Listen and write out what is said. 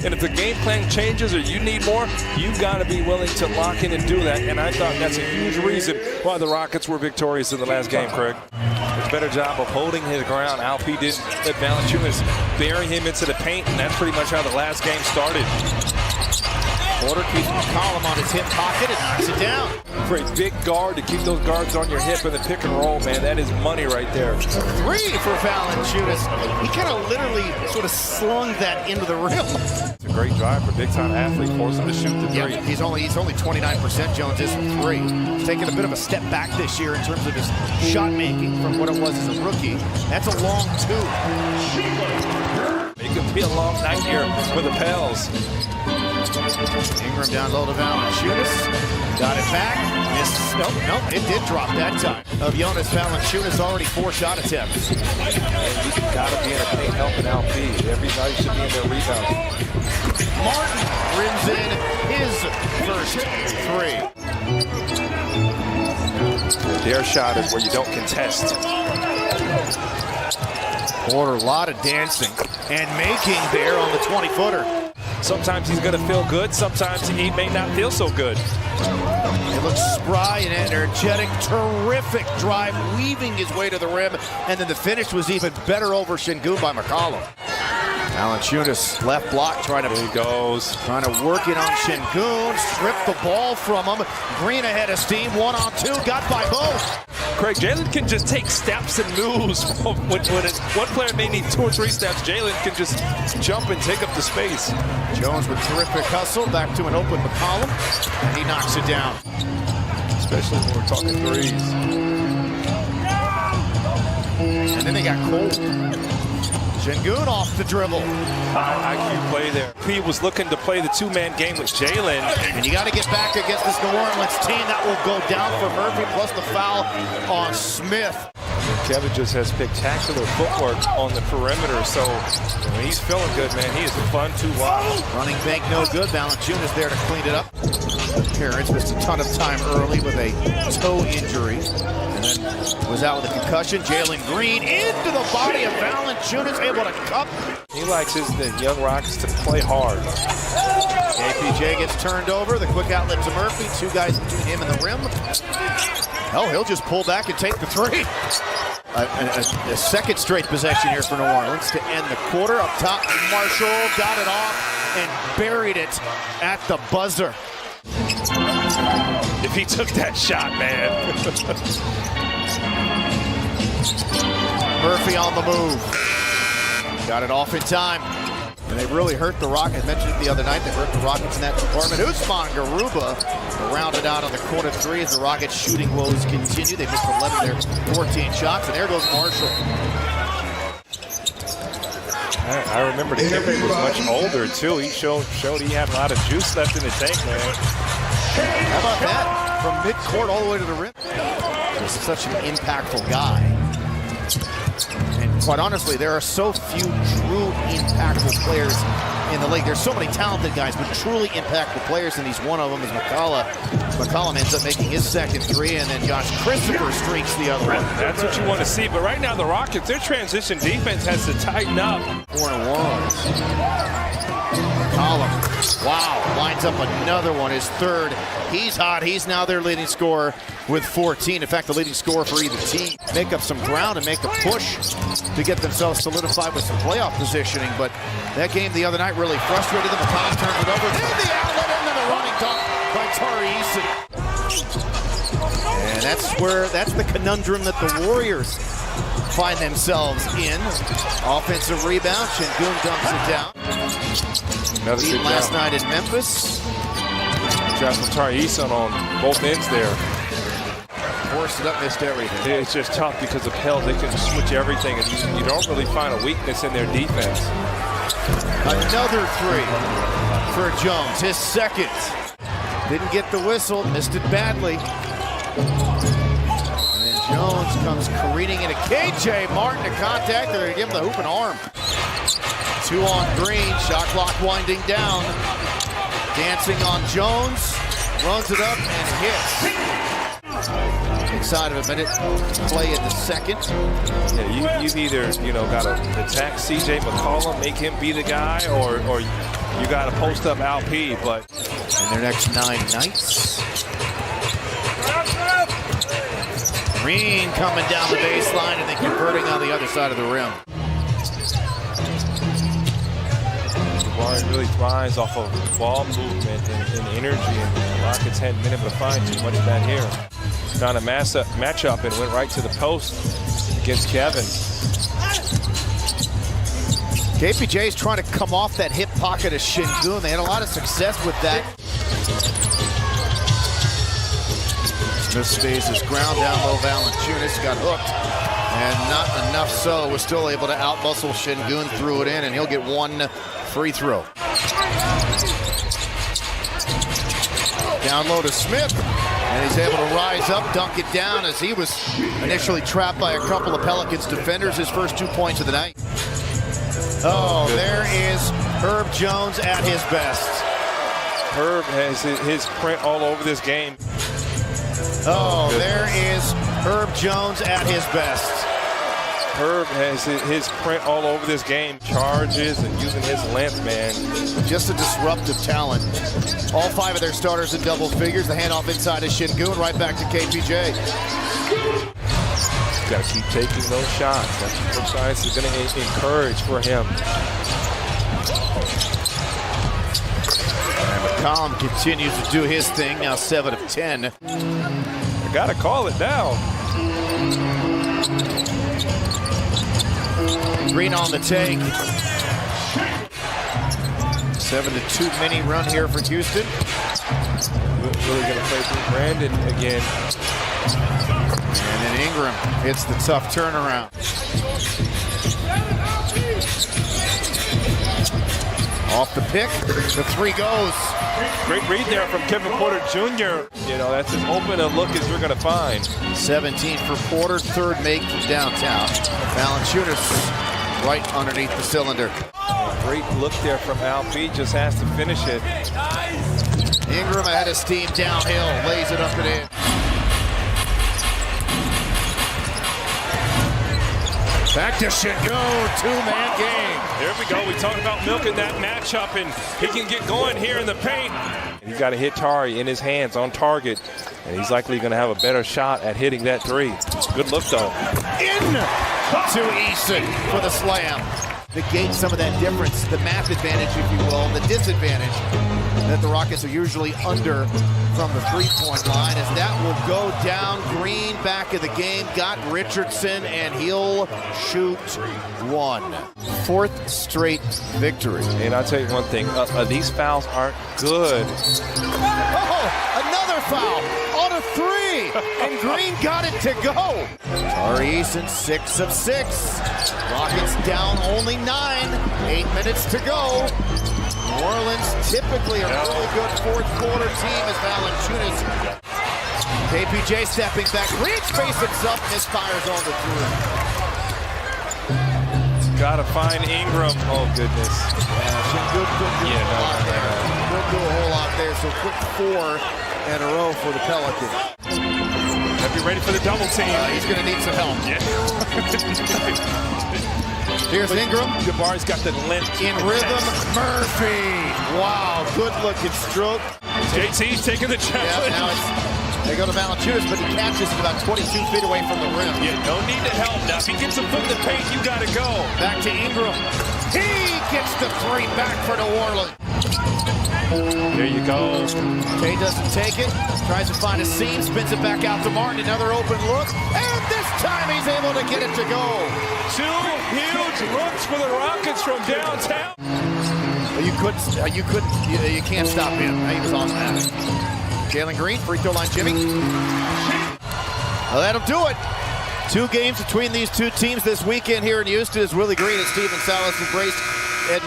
And if the game plan changes or you need more, you've got to be willing to lock in and do that. And I thought that's a huge reason why the Rockets were victorious in the last game, Craig. A better job of holding his ground. Alp didn't let Valanciunas bury him into the paint, and that's pretty much how the last game started. Porter keeps McCollum on his hip pocket and knocks it down. For a big guard to keep those guards on your hip in the pick and roll, man, that is money right there. 3 for Valanciunas. He kind of literally sort of slung that into the rim. It's a great drive for a big-time athlete, force him to shoot the 3. Yeah, he's only 29%. Jones is from 3. He's taken a bit of a step back this year in terms of his shot making from what it was as a rookie. That's a long 2. It could be a long night here for the Pels. Ingram down low to Valanciunas. Got it back. Missed. Nope, it did drop that time. Of Jonas Valanciunas, already 4 shot attempts. And you got to be in a paint helping LP. Everybody should be in their rebound. Martin rims in his first 3. Their shot is where you don't contest. Porter, a lot of dancing and making there on the 20-footer. Sometimes he's going to feel good. Sometimes he may not feel so good. It looks spry and energetic. Terrific drive, weaving his way to the rim. And then the finish was even better over Şengün by McCollum. Valanciunas left block trying to work it on Şengün. Strip the ball from him. Green ahead of steam. 1-on-2. Got by both. Craig, Jalen can just take steps and moves. When one player may need 2 or 3 steps, Jalen can just jump and take up the space. Jones with terrific hustle. Back to an open McCollum. And he knocks it down. Especially when we're talking 3s. And then they got cold. Şengün off the dribble. IQ play there. He was looking to play the 2-man game with Jalen. And you got to get back against this New Orleans team. That will go down for Murphy, plus the foul on Smith. Kevin just has spectacular footwork on the perimeter, so when he's feeling good, man, he is fun to watch. Running bank no good. Valanciunas there to clean it up. Terrence missed a ton of time early with a toe injury. And then was out with a concussion. Jalen Green into the body of Valanciunas, able to cup. He likes the young Rockets to play hard. APJ gets turned over. The quick outlet to Murphy. 2 guys between him and the rim. Oh, he'll just pull back and take the 3. A second straight possession here for New Orleans to end the quarter. Up top, Marshall got it off and buried it at the buzzer. If he took that shot, man. Murphy on the move. Got it off in time. And they really hurt the Rockets. I mentioned it the other night. They hurt the Rockets in that department. Usman Garuba rounded out on the corner 3 as the Rockets shooting woes continue. They missed 11 there, 14 shots. And there goes Marshall. I remember the kid was much older, too. He showed he had a lot of juice left in the tank, man. How about that? From midcourt all the way to the rim. Just such an impactful guy. And quite honestly, there are so few true impactful players in the league. There's so many talented guys, but truly impactful players, and he's one of them is McCollum. McCollum ends up making his second 3, and then Josh Christopher streaks the other one. That's what you want to see, but right now the Rockets, their transition defense has to tighten up. 4-1. McCollum, wow, lines up another one, his 3rd. He's hot. He's now their leading scorer with 14. In fact, the leading scorer for either team. Make up some ground and make a push to get themselves solidified with some playoff positioning. But that game the other night really frustrated them. McCollum turned it over. In the outlet, and then the running dunk by Tari Eason. And that's the conundrum that the Warriors find themselves in. Offensive rebound. Şengün dumps it down. Beat last night in Memphis. Josh from Tari Eason on both ends there. Forced it up, missed everything. It's just tough because the Pels, they can switch everything, and you don't really find a weakness in their defense. Another 3 for Jones, his 2nd. Didn't get the whistle, missed it badly. And then Jones comes careening into KJ Martin to contact. They're going to give him the hoop and arm. 2 on Green, shot clock winding down. Dancing on Jones, runs it up and hits. Inside of a minute, play in the second. Yeah, you've either, got to attack C.J. McCollum, make him be the guy, or you got to post up Al P. But in their next 9 nights. Green coming down the baseline and then converting on the other side of the rim. Jabari really thrives off of ball movement and energy, and the Rockets hadn't been able to find too much of that here. Found a matchup and went right to the post against Kevin. KPJ's trying to come off that hip pocket of Şengün. They had a lot of success with that. Smith stays his ground down low. Valanciunas got hooked, and not enough so. Was still able to outmuscle Şengün, threw it in, and he'll get one free throw. Down low to Smith, and he's able to rise up, dunk it down as he was initially trapped by a couple of Pelicans defenders. His first 2 points of the night. Oh, there is Herb Jones at his best. Herb has his print all over this game. Oh, there is Herb Jones at his best. Herb has his print all over this game. Charges and using his length, man. Just a disruptive talent. All 5 of their starters in double figures. The handoff inside to Şengün, right back to KPJ. Got to keep taking those shots. That's what Coach Science is going to encourage for him. And McCollum continues to do his thing, now 7 of 10. I got to call it down. Green on the take. 7-2 mini run here for Houston. Really going to play through Brandon again. And then Ingram hits the tough turnaround. Off the pick, the 3 goes. Great read there from Kevin Porter Jr. That's as open a look as we're going to find. 17 for Porter, 3rd make from downtown. Valanciunas right underneath the cylinder. Great look there from Al P, just has to finish it. Ingram ahead of steam downhill, lays it up and in. Back to Şengün, 2-man game. There we go. We talked about milking that matchup, and he can get going here in the paint. He's got to hit Tari in his hands on target, and he's likely going to have a better shot at hitting that 3. Good look, though. In to Eason for the slam. Negate some of that difference, the math advantage, if you will, the disadvantage that the Rockets are usually under from the 3-point line, as that will go down. Green back in the game, got Richardson, and he'll shoot 1. 4th straight victory. And I'll tell you one thing, these fouls aren't good. Oh, another foul on a 3, and Green got it to go. Tari Eason, 6 of 6. Rockets down only 9, 8 minutes to go. New Orleans typically a really good 4th quarter team as Valanciunas. KPJ stepping back, creates space himself, misfires on the 3. Got to find Ingram. Oh, goodness. Şengün couldn't do a whole lot there, so quick 4 in a row for the Pelicans. Be ready for the double team. He's going to need some help. Yeah. Here's Ingram. Jabari's got the length. In rhythm, Murphy. Wow, good looking stroke. JT's taking the challenge. Yeah, now they go to Valanciunas, but he catches it about 22 feet away from the rim. Yeah, no need to help now. If he gets a foot in the paint, you got to go. Back to Ingram. He gets the 3 back for New Orleans. There you go. Kay doesn't take it. Tries to find a seam, spins it back out to Martin. Another open look, and this time he's able to get it to go. 2 huge looks for the Rockets from downtown. You can't stop him. He was on that. Jalen Green, free throw line, Jimmy. Well, that'll do it. 2 games between these 2 teams this weekend here in Houston as Willie Green and Stephen Salas embraced